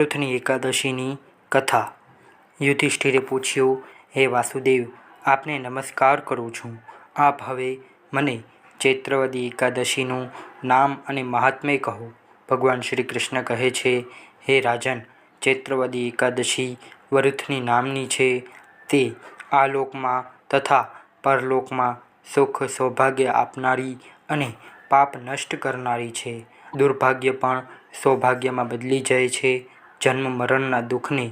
વરુથની એકાદશીની કથા। યુધિષ્ઠિરે પૂછ્યું, હે વાસુદેવ, આપને નમસ્કાર કરું છું। આપ હવે મને ચૈત્રવદી એકાદશીનું નામ અને મહાત્મ્ય કહો। ભગવાન શ્રી કૃષ્ણ કહે છે, હે રાજન, ચૈત્રવદી એકાદશી વરુથની નામની છે। તે આ લોકમાં તથા પરલોકમાં સુખ સૌભાગ્ય આપનારી અને પાપ નષ્ટ કરનારી છે। દુર્ભાગ્ય પણ સૌભાગ્યમાં બદલી જાય છે। જન્મ મરણના દુઃખને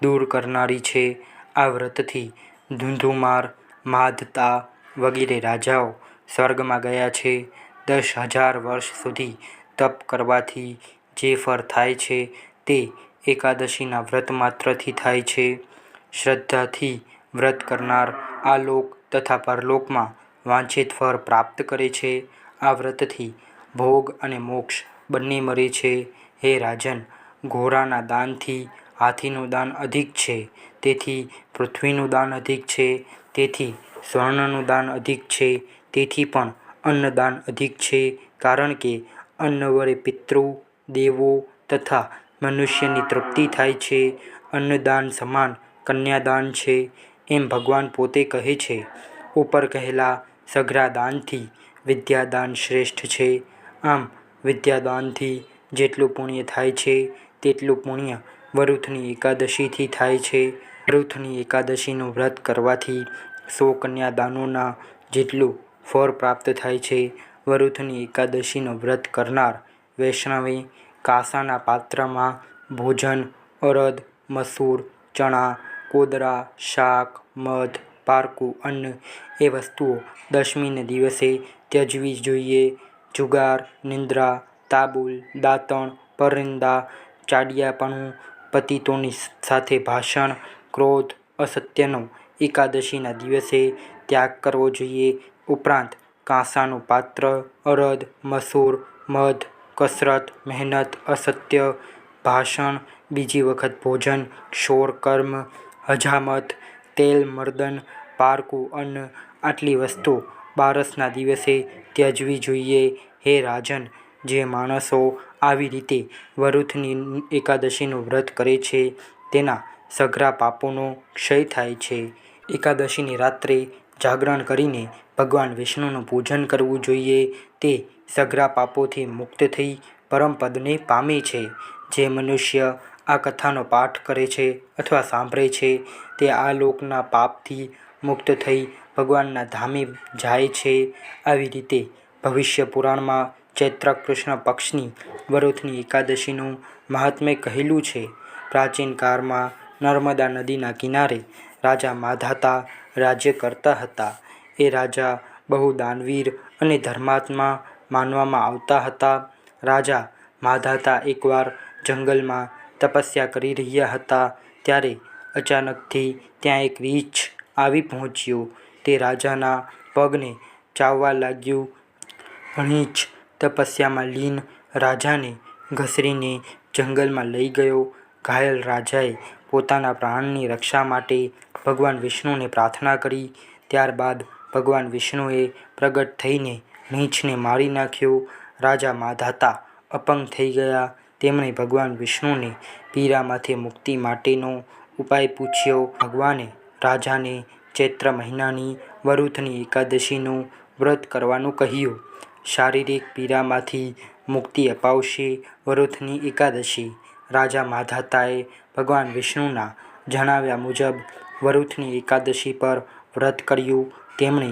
દૂર કરનારી છે। આ વ્રતથી ધુંધુમાર, માધતા વગેરે રાજાઓ સ્વર્ગમાં ગયા છે। 10,000 વર્ષ સુધી તપ કરવાથી જે ફળ થાય છે તે એકાદશીના વ્રત માત્રથી થાય છે। શ્રદ્ધાથી વ્રત કરનાર આ લોક તથા પરલોકમાં વાંછિત ફળ પ્રાપ્ત કરે છે। આ વ્રતથી ભોગ અને મોક્ષ બંને મળે છે। હે રાજન, ઘોડાના દાનથી હાથીનું દાન અધિક છે, તેથી પૃથ્વીનું દાન અધિક છે, તેથી સ્વર્ણનું દાન અધિક છે, તેથી પણ અન્નદાન અધિક છે, કારણ કે અન્ન વડે પિતૃ, દેવો તથા મનુષ્યની તૃપ્તિ થાય છે। અન્નદાન સમાન કન્યાદાન છે, એમ ભગવાન પોતે કહે છે। ઉપર કહેલા સઘળા દાનથી વિદ્યાદાન શ્રેષ્ઠ છે। આમ વિદ્યાદાનથી જેટલું પુણ્ય થાય છે તેટલું પુણ્ય વરુથની એકાદશીથી થાય છે। વરુથની એકાદશીનું વ્રત કરવાથી 100 કન્યાદાનોના જેટલું ફળ પ્રાપ્ત થાય છે। વરુથની એકાદશીનું વ્રત કરનાર વૈષ્ણવે કાંસાના પાત્રમાં ભોજન, અડદ, મસૂર, ચણા, કોદરા, શાક, મધ, પારકું અન્ન એ વસ્તુઓ દશમીને દિવસે ત્યજવી જોઈએ। જુગાર, નિંદ્રા, તાબુલ, દાતણ, પરનિંદા, ચાડિયાપણું, પતિતોની સાથે ભાષણ, ક્રોધ, અસત્યનો એકાદશીના દિવસે ત્યાગ કરવો જોઈએ। ઉપરાંત કાંસાનું પાત્ર, અડદ, મસૂર, મધ, કસરત, મહેનત, અસત્ય, ભાષણ, બીજી વખત ભોજન, ક્ષૌર કર્મ, હજામત, તેલ મર્દન, પારકું અન્ન આટલી વસ્તુ બારસના દિવસે ત્યજવી જોઈએ। હે રાજન, જે માણસો આવી રીતે વરુથની એકાદશીનું વ્રત કરે છે તેના સઘળા પાપોનો ક્ષય થાય છે। એકાદશીની રાત્રે જાગરણ કરીને ભગવાન વિષ્ણુનું પૂજન કરવું જોઈએ। તે સઘળા પાપોથી મુક્ત થઈ પરમપદને પામે છે। જે મનુષ્ય આ કથાનો પાઠ કરે છે અથવા સાંભળે છે તે આ લોકના પાપથી મુક્ત થઈ ભગવાનના ધામે જાય છે। આવી રીતે ભવિષ્ય પુરાણમાં ચૈત્ર કૃષ્ણ પક્ષની વરુથની એકાદશીનું મહાત્મ્ય કહેલું છે। પ્રાચીન કાળમાં નર્મદા નદીના કિનારે રાજા માધાતા રાજ્ય કરતા હતા। એ રાજા બહુ દાનવીર અને ધર્માત્મા માનવામાં આવતા હતા। રાજા માધાતા એકવાર જંગલમાં તપસ્યા કરી રહ્યા હતા ત્યારે અચાનકથી ત્યાં એક રીંછ આવી પહોંચ્યું। તે રાજાના પગને ચાવવા લાગ્યું। રીંછ તપસ્યામાં લીન રાજાને ઘસડીને જંગલમાં લઈ ગયો। ઘાયલ રાજાએ પોતાના પ્રાણની રક્ષા માટે ભગવાન વિષ્ણુને પ્રાર્થના કરી। ત્યારબાદ ભગવાન વિષ્ણુએ પ્રગટ થઈને રીંછને મારી નાખ્યો। રાજા માધાતા અપંગ થઈ ગયા। તેમણે ભગવાન વિષ્ણુને પીડામાંથી મુક્તિ માટેનો ઉપાય પૂછ્યો। ભગવાને રાજાને ચૈત્ર મહિનાની વરુથની એકાદશીનું વ્રત કરવાનું કહ્યું। શારીરિક પીડામાંથી મુક્તિ અપાવશે વરુથની એકાદશી। રાજા માધાતાએ ભગવાન વિષ્ણુના જણાવ્યા મુજબ વરુથની એકાદશી પર વ્રત કર્યું। તેમણે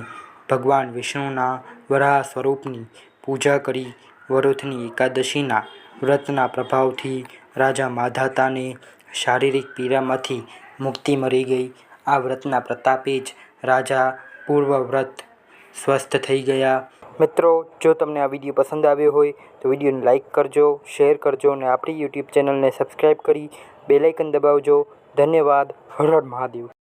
ભગવાન વિષ્ણુના વરાહ સ્વરૂપની પૂજા કરી। વરુથની એકાદશીના વ્રતના પ્રભાવથી રાજા માધાતાને શારીરિક પીડામાંથી મુક્તિ મળી ગઈ। આ વ્રતના પ્રતાપે જ રાજા પૂર્વવ્રત સ્વસ્થ થઈ ગયા। મિત્રો, જો તમને આ વિડીયો પસંદ આવ્યો હોય તો વિડીયોને લાઇક કરજો, શેર કરજો અને આપણી યુટ્યુબ ચેનલને સબસ્ક્રાઈબ કરી બેલ આઇકન દબાવજો। ધન્યવાદ। હર હર મહાદેવ।